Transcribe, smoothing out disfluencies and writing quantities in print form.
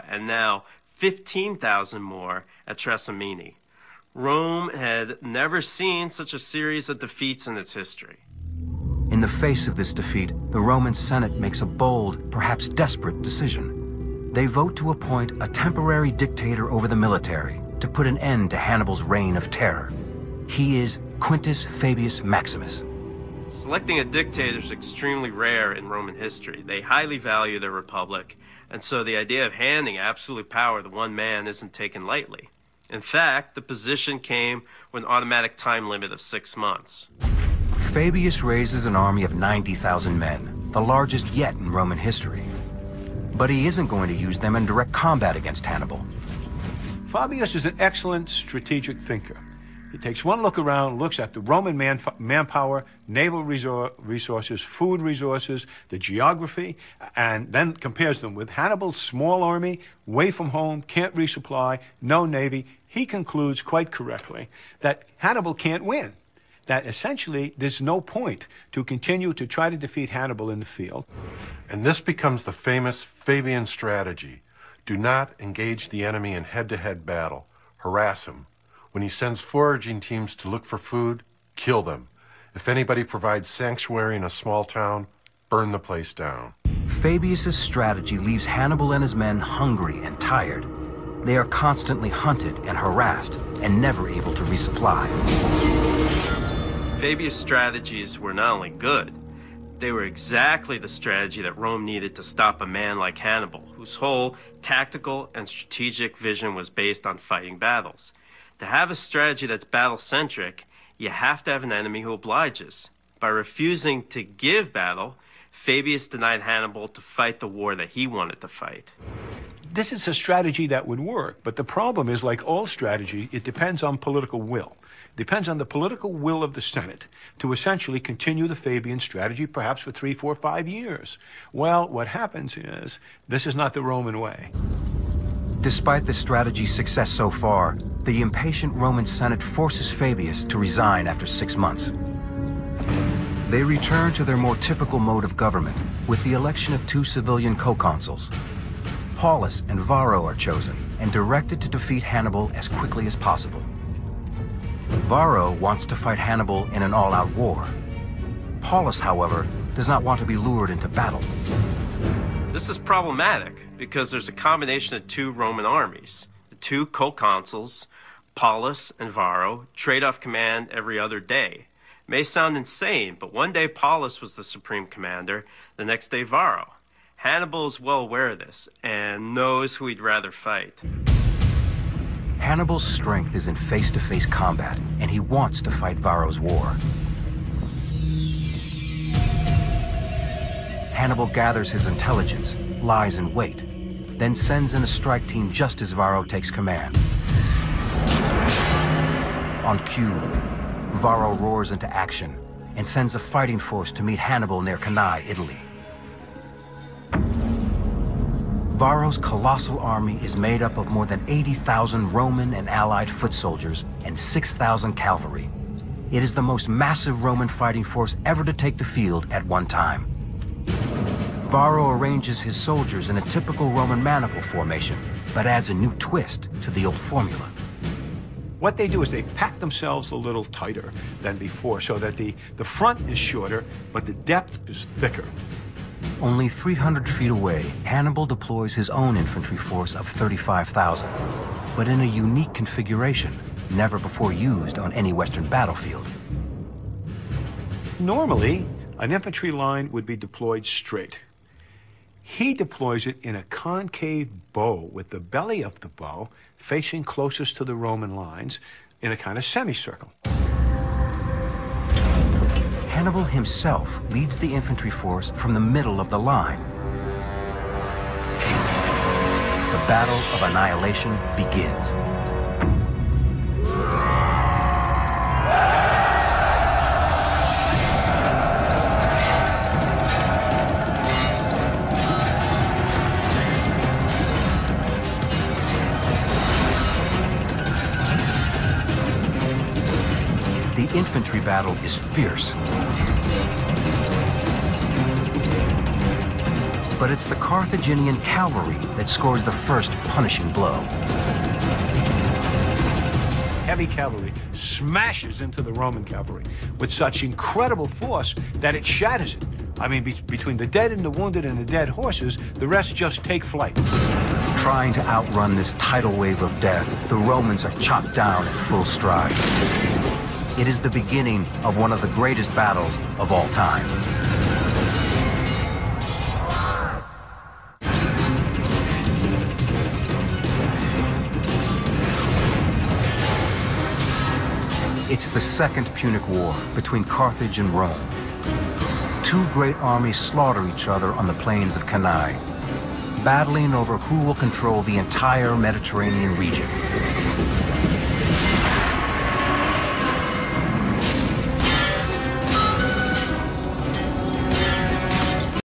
and now 15,000 more at Trasimene. Rome had never seen such a series of defeats in its history. In the face of this defeat, the Roman Senate makes a bold, perhaps desperate decision. They vote to appoint a temporary dictator over the military to put an end to Hannibal's reign of terror. He is Quintus Fabius Maximus. Selecting a dictator is extremely rare in Roman history. They highly value their republic, and so the idea of handing absolute power to one man isn't taken lightly. In fact, the position came with an automatic time limit of 6 months. Fabius raises an army of 90,000 men, the largest yet in Roman history. But he isn't going to use them in direct combat against Hannibal. Fabius is an excellent strategic thinker. He takes one look around, looks at the Roman manpower, naval resources, food resources, the geography, and then compares them with Hannibal's small army, away from home, can't resupply, no navy. He concludes quite correctly that Hannibal can't win, that essentially there's no point to continue to try to defeat Hannibal in the field. And this becomes the famous Fabian strategy. Do not engage the enemy in head-to-head battle. Harass him. When he sends foraging teams to look for food, kill them. If anybody provides sanctuary in a small town, burn the place down. Fabius's strategy leaves Hannibal and his men hungry and tired. They are constantly hunted and harassed and never able to resupply. Fabius' strategies were not only good, they were exactly the strategy that Rome needed to stop a man like Hannibal, whose whole tactical and strategic vision was based on fighting battles. To have a strategy that's battle-centric, you have to have an enemy who obliges. By refusing to give battle, Fabius denied Hannibal to fight the war that he wanted to fight. This is a strategy that would work, but the problem is, like all strategy, it depends on political will. It depends on the political will of the Senate to essentially continue the Fabian strategy, perhaps for 3, 4, 5 years. Well, what happens is, this is not the Roman way. Despite the strategy's success so far, the impatient Roman Senate forces Fabius to resign after 6 months. They return to their more typical mode of government with the election of 2 civilian co-consuls. Paulus and Varro are chosen and directed to defeat Hannibal as quickly as possible. Varro wants to fight Hannibal in an all-out war. Paulus, however, does not want to be lured into battle. This is problematic because there's a combination of 2 Roman armies. The 2 co-consuls, Paulus and Varro, trade off command every other day. It may sound insane, but one day Paulus was the supreme commander, the next day Varro. Hannibal is well aware of this and knows who he'd rather fight. Hannibal's strength is in face-to-face combat, and he wants to fight Varro's war. Hannibal gathers his intelligence, lies in wait, then sends in a strike team just as Varro takes command. On cue, Varro roars into action and sends a fighting force to meet Hannibal near Cannae, Italy. Varro's colossal army is made up of more than 80,000 Roman and allied foot soldiers and 6,000 cavalry. It is the most massive Roman fighting force ever to take the field at one time. Varro arranges his soldiers in a typical Roman maniple formation, but adds a new twist to the old formula. What they do is they pack themselves a little tighter than before so that the front is shorter, but the depth is thicker. Only 300 feet away, Hannibal deploys his own infantry force of 35,000, but in a unique configuration, never before used on any Western battlefield. Normally, an infantry line would be deployed straight. He deploys it in a concave bow, with the belly of the bow facing closest to the Roman lines in a kind of semicircle. Hannibal himself leads the infantry force from the middle of the line. The Battle of Annihilation begins. The infantry battle is fierce. But it's the Carthaginian cavalry that scores the first punishing blow. Heavy cavalry smashes into the Roman cavalry with such incredible force that it shatters it. I mean, between the dead and the wounded and the dead horses, the rest just take flight. Trying to outrun this tidal wave of death, the Romans are chopped down in full stride. It is the beginning of one of the greatest battles of all time. It's the Second Punic War between Carthage and Rome. Two great armies slaughter each other on the plains of Cannae, battling over who will control the entire Mediterranean region.